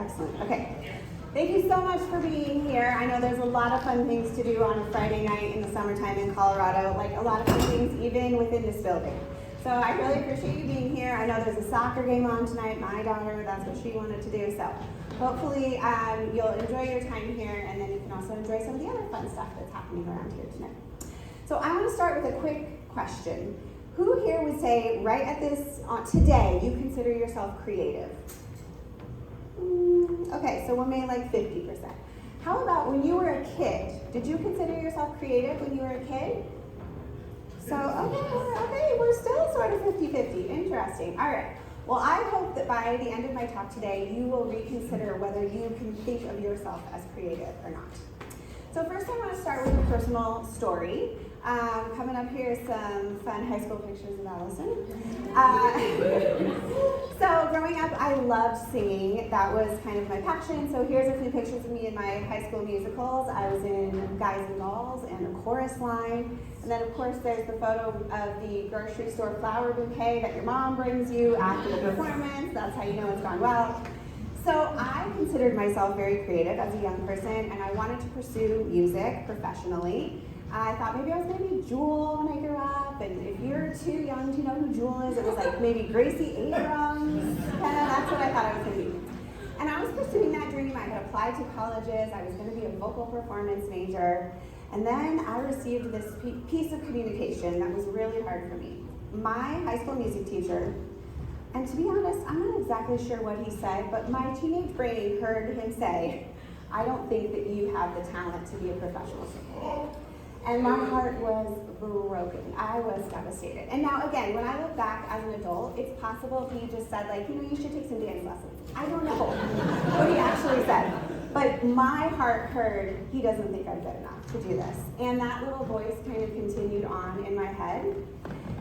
Excellent. Okay. Thank you so much for being here. I know there's a lot of fun things to do on a Friday night in the summertime in Colorado, like a lot of fun things even within this building. So I really appreciate you being here. I know there's a soccer game on tonight. My daughter, that's what she wanted to do. So hopefully you'll enjoy your time here, and then you can also enjoy some of the other fun stuff that's happening around here tonight. So I want to start with a quick question. Who here would say right at this, today, you consider yourself creative? Okay, so we'll make like 50%. How about when you were a kid? Did you consider yourself creative when you were a kid? So, okay, we're still sort of 50-50. Interesting. All right. Well, I hope that by the end of my talk today, you will reconsider whether you can think of yourself as creative or not. So first I want to start with a personal story. Coming up here is some fun high school pictures of Alison. So growing up, I loved singing. That was kind of my passion. So here's a few pictures of me in my high school musicals. I was in Guys and Dolls and a chorus line. And then of course there's the photo of the grocery store flower bouquet that your mom brings you after the performance. That's how you know it's gone well. So I considered myself very creative as a young person, and I wanted to pursue music professionally. I thought maybe I was going to be Jewel when I grew up, and if you're too young to know who Jewel is, it was like maybe Gracie Abrams, that's what I thought I was going to be. And I was pursuing that dream. I had applied to colleges. I was going to be a vocal performance major. And then I received this piece of communication that was really hard for me. My high school music teacher, and to be honest, I'm not exactly sure what he said, but my teenage brain heard him say, "I don't think that you have the talent to be a professional singer." And my heart was broken. I was devastated. And now again, when I look back as an adult, it's possible he just said like, you should take some dance lessons. I don't know what he actually said. But my heart heard, he doesn't think I'm good enough to do this. And that little voice kind of continued on in my head.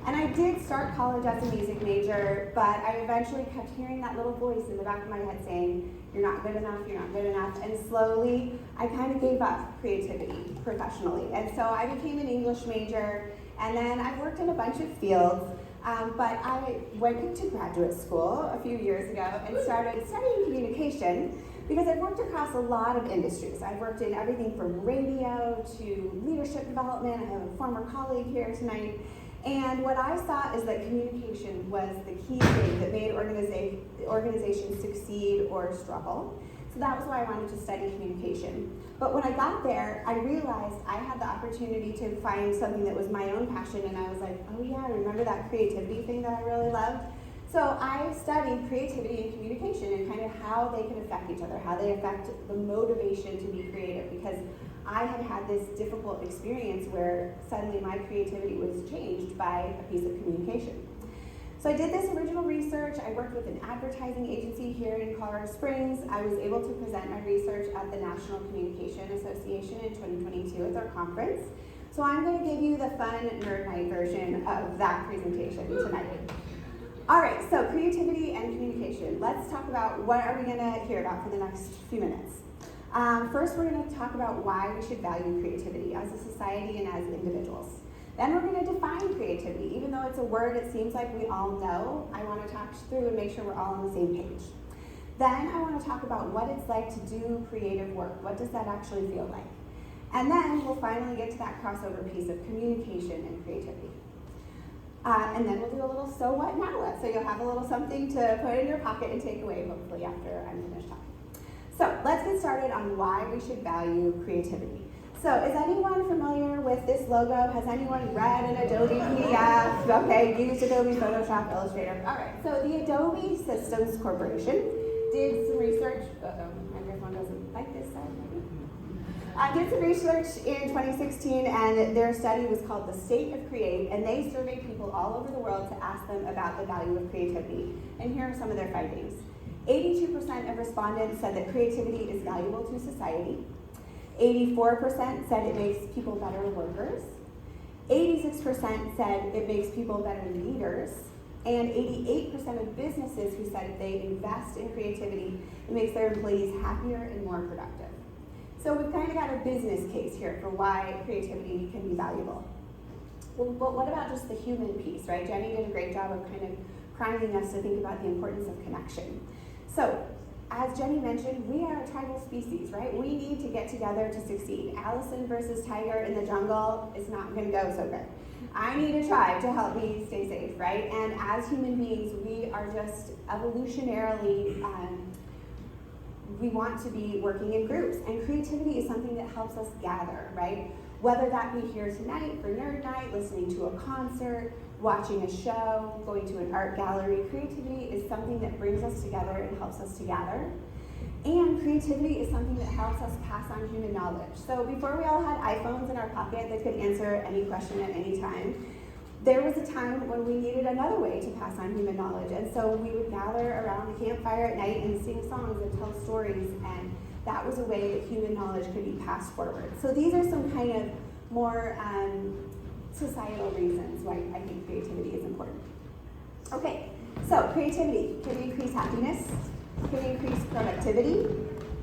And I did start college as a music major, but I eventually kept hearing that little voice in the back of my head saying, you're not good enough, you're not good enough. And slowly, I kind of gave up creativity professionally. And so I became an English major, and then I worked in a bunch of fields, but I went to graduate school a few years ago and started studying communication because I've worked across a lot of industries. I've worked in everything from radio to leadership development. I have a former colleague here tonight. And what I saw is that communication was the key thing that made organizations succeed or struggle. So that was why I wanted to study communication. But when I got there, I realized I had the opportunity to find something that was my own passion, and I was like, oh yeah, remember that creativity thing that I really loved? So I studied creativity and communication and kind of how they can affect each other, how they affect the motivation to be creative, because I had had this difficult experience where suddenly my creativity was changed by a piece of communication. So I did this original research. I worked with an advertising agency here in Colorado Springs. I was able to present my research at the National Communication Association in 2022 at their conference. So I'm going to give you the fun Nerd Night version of that presentation tonight. All right, so creativity and communication. Let's talk about what are we going to hear about for the next few minutes. First, we're going to talk about why we should value creativity as a society and as individuals. Then we're going to define creativity. Even though it's a word it seems like we all know, I want to talk through and make sure we're all on the same page. Then I want to talk about what it's like to do creative work. What does that actually feel like? And then we'll finally get to that crossover piece of communication and creativity. And then we'll do a little so what, now what. So you'll have a little something to put in your pocket and take away, hopefully, after I'm finished talking. So let's get started on why we should value creativity. So is anyone familiar with this logo? Has anyone read an Adobe PDF? Okay, used Adobe Photoshop, Illustrator. All right, so the Adobe Systems Corporation did some research. My microphone doesn't like this side, maybe. Did some research in 2016, and their study was called The State of Create, and they surveyed people all over the world to ask them about the value of creativity. And here are some of their findings. 82% of respondents said that creativity is valuable to society. 84% said it makes people better workers. 86% said it makes people better leaders. And 88% of businesses who said if they invest in creativity, it makes their employees happier and more productive. So we've kind of got a business case here for why creativity can be valuable. Well, but what about just the human piece, right? Jenny did a great job of kind of priming us to think about the importance of connection. So as Jenny mentioned, we are a tribal species, right? We need to get together to succeed. Alison versus tiger in the jungle is not going to go so good. I need a tribe to help me stay safe, right? And as human beings, we are just evolutionarily, we want to be working in groups. And creativity is something that helps us gather, right? Whether that be here tonight for Nerd Night, listening to a concert, watching a show, going to an art gallery, creativity is something that brings us together and helps us to gather. And creativity is something that helps us pass on human knowledge. So before we all had iPhones in our pocket that could answer any question at any time, there was a time when we needed another way to pass on human knowledge. And so we would gather around the campfire at night and sing songs and tell stories, and that was a way that human knowledge could be passed forward. So these are some kind of more societal reasons why I think creativity is important. Okay, so creativity can increase happiness, can increase productivity,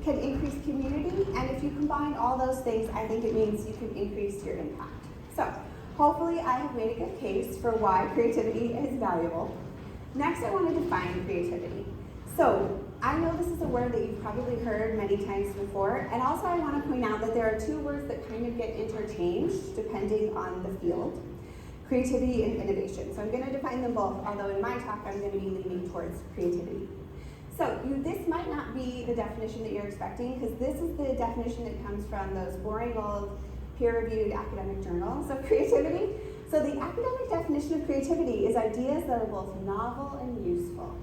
can increase community, and if you combine all those things, I think it means you can increase your impact. So hopefully I have made a good case for why creativity is valuable. Next, I want to define creativity. So I know this is a word that you've probably heard many times before, and also I want to point out that there are two words that kind of get interchanged depending on the field: creativity and innovation. So I'm going to define them both, although in my talk I'm going to be leaning towards creativity. So this might not be the definition that you're expecting, because this is the definition that comes from those boring old peer-reviewed academic journals of creativity. So the academic definition of creativity is ideas that are both novel and useful.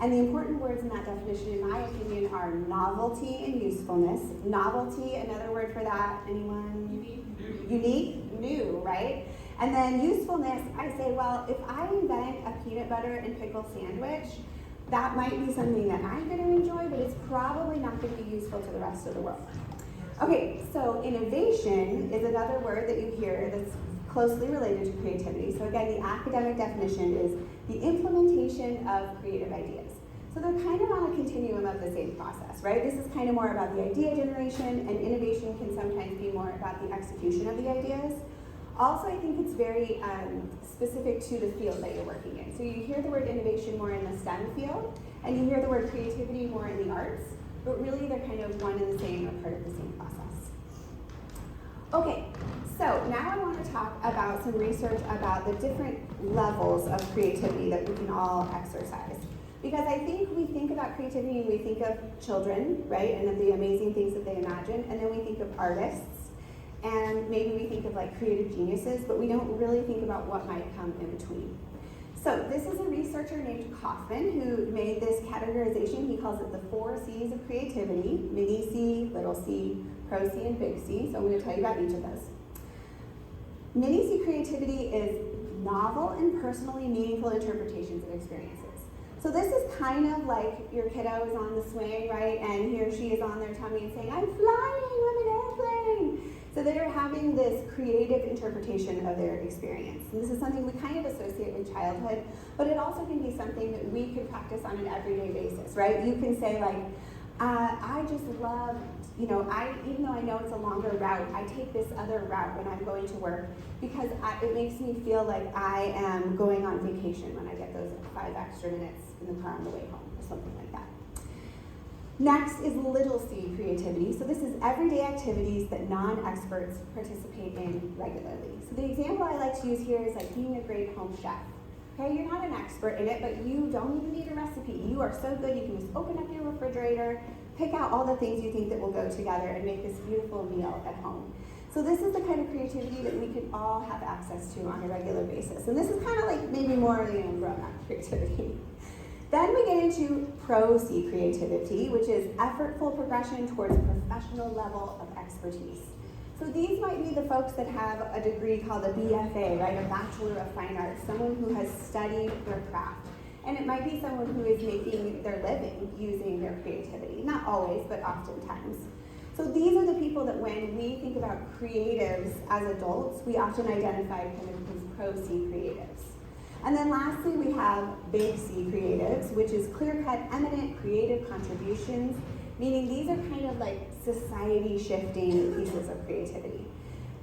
And the important words in that definition, in my opinion, are novelty and usefulness. Novelty, another word for that, anyone? Unique, new, right? And then usefulness, I say, well, if I invent a peanut butter and pickle sandwich, that might be something that I'm going to enjoy, but it's probably not going to be useful to the rest of the world. Okay, so innovation is another word that you hear that's closely related to creativity. So again, the academic definition is the implementation of creative ideas. So they're kind of on a continuum of the same process, right? This is kind of more about the idea generation, and innovation can sometimes be more about the execution of the ideas. Also, I think it's very specific to the field that you're working in. So you hear the word innovation more in the STEM field, and you hear the word creativity more in the arts, but really they're kind of one and the same, or part of the same process. Okay, so now I want to talk about some research about the different levels of creativity that we can all exercise. Because I think we think about creativity and we think of children, right, and of the amazing things that they imagine, and then we think of artists, and maybe we think of like creative geniuses, but we don't really think about what might come in between. So this is a researcher named Kaufman who made this categorization. He calls it the 4 C's of creativity: mini C, little c, pro C, and big C. So I'm going to tell you about each of those. Mini C creativity is novel and personally meaningful interpretations of experiences. So this is kind of like your kiddo is on the swing, right? And he or she is on their tummy and saying, I'm flying, I'm an airplane. So they're having this creative interpretation of their experience. And this is something we kind of associate with childhood, but it also can be something that we could practice on an everyday basis, right? You can say like, I just love, even though I know it's a longer route, I take this other route when I'm going to work because it makes me feel like I am going on vacation when I get those 5 extra minutes in the car on the way home, or something like that. Next is little c creativity. So this is everyday activities that non-experts participate in regularly. So the example I like to use here is like being a great home chef. Okay, you're not an expert in it, but you don't even need a recipe. You are so good, you can just open up your refrigerator, pick out all the things you think that will go together and make this beautiful meal at home. So this is the kind of creativity that we could all have access to on a regular basis. And this is kind of like maybe more grown-up creativity. Then we get into pro C creativity, which is effortful progression towards a professional level of expertise. So these might be the folks that have a degree called a BFA, right, a Bachelor of Fine Arts, someone who has studied their craft. And it might be someone who is making their living using their creativity. Not always, but oftentimes. So these are the people that when we think about creatives as adults, we often identify kind of these pro C creatives. And then lastly, we have big C creatives, which is clear-cut, eminent creative contributions, meaning these are kind of like society-shifting pieces of creativity.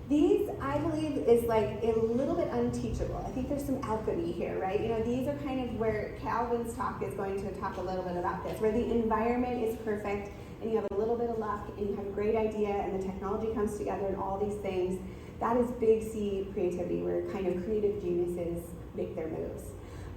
These, I believe, is like a little bit unteachable. I think there's some alchemy here, right? You know, these are kind of where Calvin's talk is going to talk a little bit about this, where the environment is perfect and you have a little bit of luck and you have a great idea and the technology comes together and all these things. That is big C creativity, where kind of creative geniuses make their moves.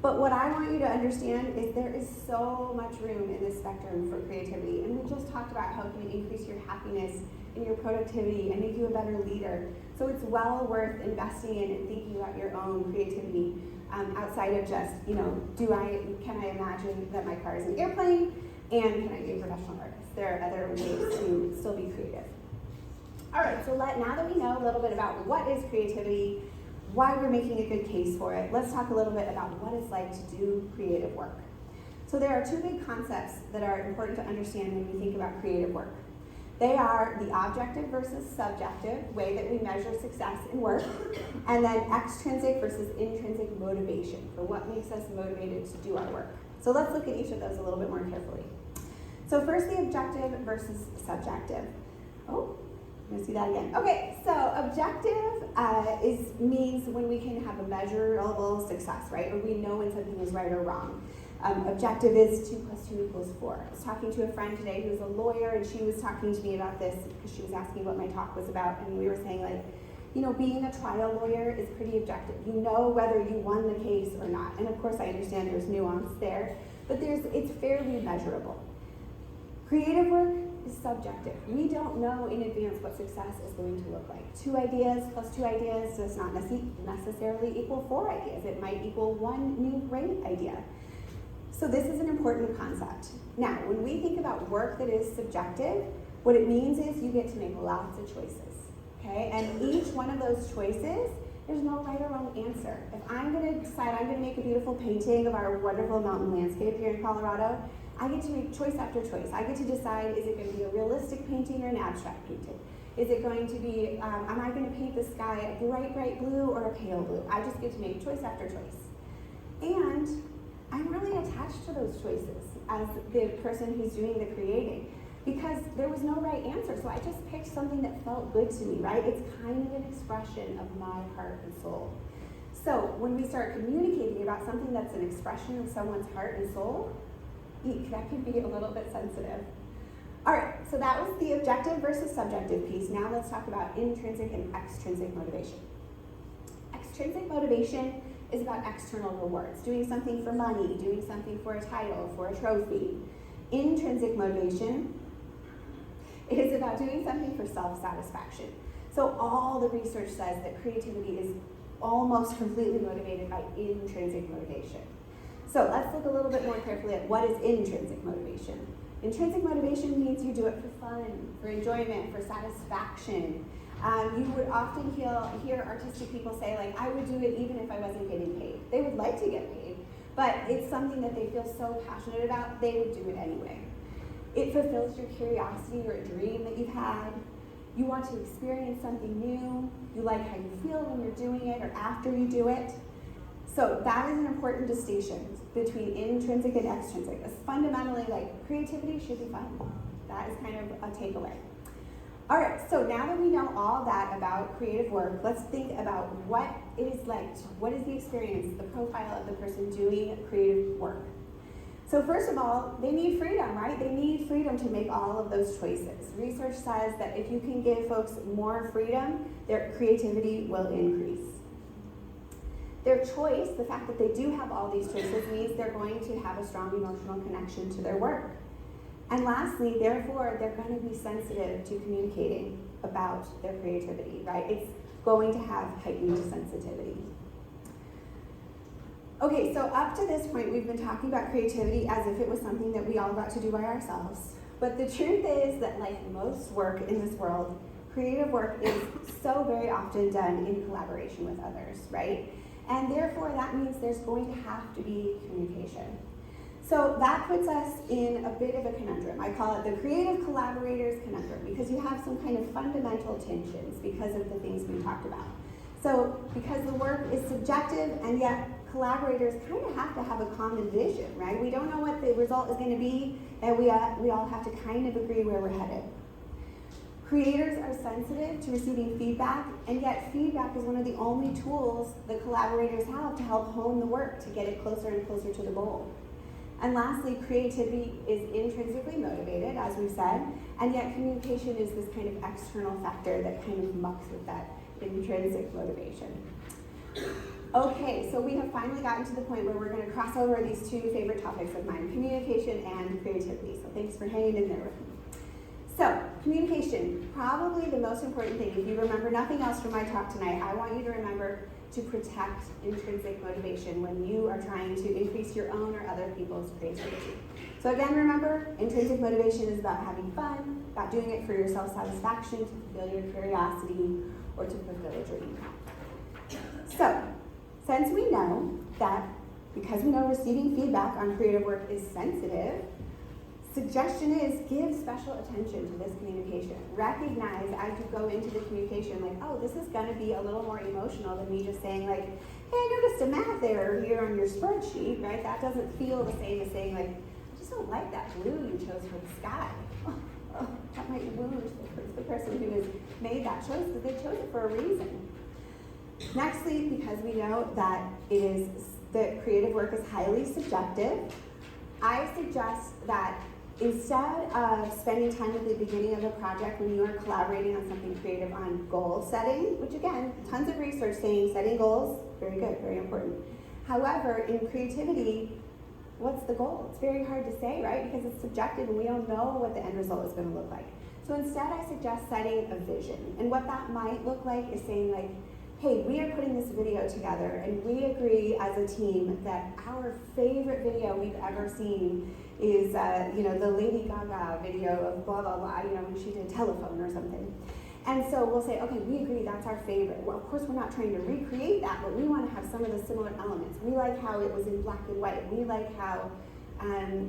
But what I want you to understand is there is so much room in this spectrum for creativity. And we just talked about how it can increase your happiness and your productivity and make you a better leader. So it's well worth investing in and thinking about your own creativity outside of just, you know, can I imagine that my car is an airplane and can I be a professional artist? There are other ways to still be creative. All right, so now that we know a little bit about what is creativity, why we're making a good case for it, let's talk a little bit about what it's like to do creative work. So there are two big concepts that are important to understand when we think about creative work. They are the objective versus subjective way that we measure success in work, and then extrinsic versus intrinsic motivation for what makes us motivated to do our work. So let's look at each of those a little bit more carefully. So first, the objective versus subjective. Oh, I'm gonna see that again. Okay, so objective means when we can have a measurable success, right? Or we know when something is right or wrong. Objective is 2 + 2 = 4. I was talking to a friend today who's a lawyer, and she was talking to me about this because she was asking what my talk was about, and we were saying, like, you know, being a trial lawyer is pretty objective. You know whether you won the case or not. And of course, I understand there's nuance there, but it's fairly measurable. Creative work is subjective. We don't know in advance what success is going to look like. 2 ideas + 2 ideas does not necessarily equal 4 ideas. It might equal 1 new great idea. So this is an important concept. Now, when we think about work that is subjective, what it means is you get to make lots of choices, okay? And each one of those choices, there's no right or wrong answer. If I'm gonna decide I'm gonna make a beautiful painting of our wonderful mountain landscape here in Colorado, I get to make choice after choice. I get to decide, is it going to be a realistic painting or an abstract painting? Is it going to be, am I going to paint the sky a bright, bright blue or a pale blue? I just get to make choice after choice. And I'm really attached to those choices as the person who's doing the creating, because there was no right answer. So I just picked something that felt good to me, right? It's kind of an expression of my heart and soul. So when we start communicating about something that's an expression of someone's heart and soul, that can be a little bit sensitive. All right, so that was the objective versus subjective piece. Now let's talk about intrinsic and extrinsic motivation. Extrinsic motivation is about external rewards, doing something for money, doing something for a title, for a trophy. Intrinsic motivation is about doing something for self-satisfaction. So all the research says that creativity is almost completely motivated by intrinsic motivation. So let's look a little bit more carefully at what is intrinsic motivation. Intrinsic motivation means you do it for fun, for enjoyment, for satisfaction. You would often hear artistic people say, like, I would do it even if I wasn't getting paid. They would like to get paid, but it's something that they feel so passionate about, they would do it anyway. It fulfills your curiosity or a dream that you've had. You want to experience something new. You like how you feel when you're doing it or after you do it. So that is an important distinction between intrinsic and extrinsic. It's fundamentally, like, creativity should be fun. That is kind of a takeaway. All right, so now that we know all that about creative work, let's think about what it is like. What is the experience, the profile of the person doing creative work? So first of all, they need freedom, right? They need freedom to make all of those choices. Research says that if you can give folks more freedom, their creativity will increase. Their choice, the fact that they do have all these choices, means they're going to have a strong emotional connection to their work. And lastly, therefore, they're going to be sensitive to communicating about their creativity, right? It's going to have heightened sensitivity. Okay, so up to this point, we've been talking about creativity as if it was something that we all got to do by ourselves. But the truth is that, like most work in this world, creative work is so very often done in collaboration with others, right? And therefore, that means there's going to have to be communication. So that puts us in a bit of a conundrum. I call it the creative collaborators conundrum, because you have some kind of fundamental tensions because of the things we talked about. So because the work is subjective, and yet collaborators kind of have to have a common vision, right? We don't know what the result is going to be, and we all have to kind of agree where we're headed. Creators are sensitive to receiving feedback, and yet feedback is one of the only tools the collaborators have to help hone the work to get it closer and closer to the goal. And lastly, creativity is intrinsically motivated, as we said, and yet communication is this kind of external factor that kind of mucks with that intrinsic motivation. Okay, so we have finally gotten to the point where we're going to cross over these two favorite topics of mine, communication and creativity. So thanks for hanging in there with me. So, communication, probably the most important thing. If you remember nothing else from my talk tonight, I want you to remember to protect intrinsic motivation when you are trying to increase your own or other people's creativity. So again, remember, intrinsic motivation is about having fun, about doing it for your self-satisfaction, to fulfill your curiosity, or to fulfill a dream. So, since we know that, because we know receiving feedback on creative work is sensitive, suggestion is give special attention to this communication. Recognize as you go into the communication, like, oh, this is going to be a little more emotional than me just saying, like, hey, I noticed a math error here on your spreadsheet, right? That doesn't feel the same as saying, like, I just don't like that blue you chose for the sky. Oh, that might wound the person who has made that choice, because they chose it for a reason. Nextly, because we know that that creative work is highly subjective, I suggest that instead of spending time at the beginning of a project when you are collaborating on something creative on goal setting, which again, tons of research saying setting goals, very good, very important. However, in creativity, what's the goal? It's very hard to say, right? Because it's subjective and we don't know what the end result is going to look like. So instead, I suggest setting a vision. And what that might look like is saying, like, hey, we are putting this video together and we agree as a team that our favorite video we've ever seen is, the Lady Gaga video of blah, blah, blah, when she did Telephone or something. And so we'll say, okay, we agree that's our favorite. Well, of course, we're not trying to recreate that, but we want to have some of the similar elements. We like how it was in black and white. We like how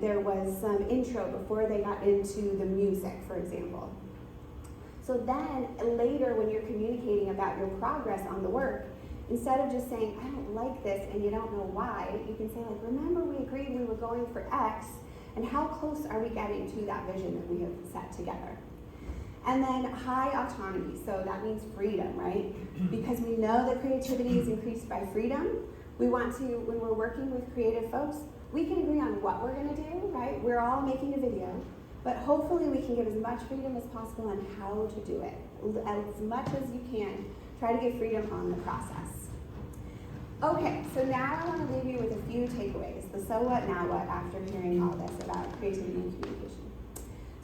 there was some intro before they got into the music, for example. So then later when you're communicating about your progress on the work, instead of just saying, I don't like this and you don't know why, you can say, like, remember we agreed we were going for X, and how close are we getting to that vision that we have set together? And then high autonomy, so that means freedom, right? Because we know that creativity is increased by freedom. We want to, when we're working with creative folks, we can agree on what we're gonna do, right? We're all making a video. But hopefully we can give as much freedom as possible on how to do it. As much as you can, try to give freedom on the process. Okay, so now I want to leave you with a few takeaways, the so what, now what, after hearing all this about creativity and communication.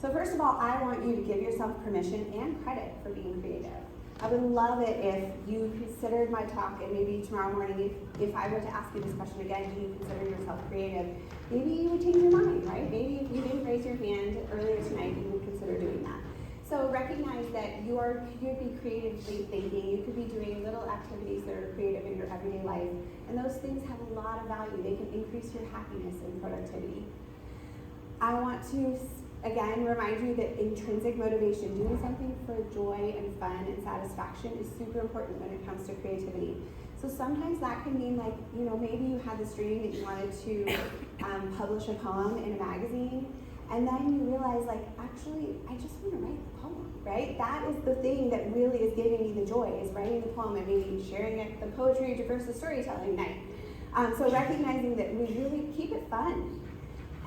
So first of all, I want you to give yourself permission and credit for being creative. I would love it if you considered my talk, and maybe tomorrow morning, if I were to ask you this question again, do you consider yourself creative? Maybe you would change your mind, right? Maybe if you didn't raise your hand earlier tonight, you would consider doing that. So recognize that you could be creatively thinking, you could be doing little activities that are creative in your everyday life, and those things have a lot of value. They can increase your happiness and productivity. I want to again, remind you that intrinsic motivation, doing something for joy and fun and satisfaction, is super important when it comes to creativity. So sometimes that can mean, like, maybe you had this dream that you wanted to publish a poem in a magazine, and then you realize, like, actually, I just want to write the poem, right? That is the thing that really is giving me the joy, is writing the poem and maybe sharing it at the poetry versus storytelling night. So recognizing that we really keep it fun.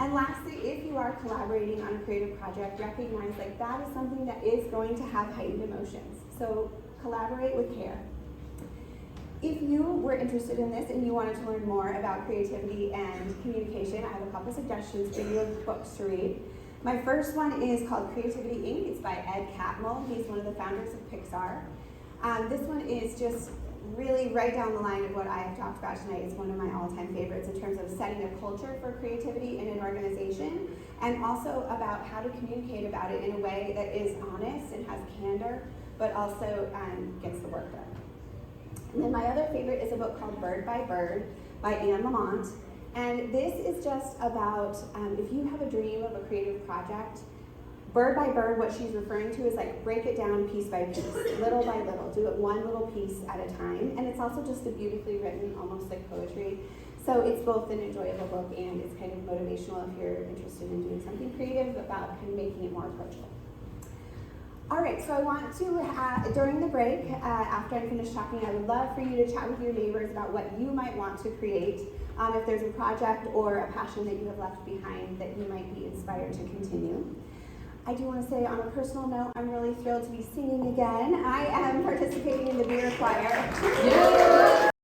And lastly, if you are collaborating on a creative project, recognize that is something that is going to have heightened emotions. So collaborate with care. If you were interested in this and you wanted to learn more about creativity and communication, I have a couple suggestions for you of books to read. My first one is called Creativity Inc. It's by Ed Catmull. He's one of the founders of Pixar. This one is just really right down the line of what I have talked about tonight. It's one of my all-time favorites in terms of setting a culture for creativity in an organization, and also about how to communicate about it in a way that is honest and has candor, but also gets the work done. And then my other favorite is a book called Bird by Bird by Anne Lamont. And this is just about if you have a dream of a creative project, Bird by Bird, what she's referring to is like break it down piece by piece, little by little. Do it one little piece at a time. And it's also just a beautifully written, almost like poetry. So it's both an enjoyable book and it's kind of motivational if you're interested in doing something creative about kind of making it more approachable. All right, so I want to, during the break, after I'm finished talking, I would love for you to chat with your neighbors about what you might want to create. If there's a project or a passion that you have left behind that you might be inspired to continue. I do want to say on a personal note, I'm really thrilled to be singing again. I am participating in the beer choir.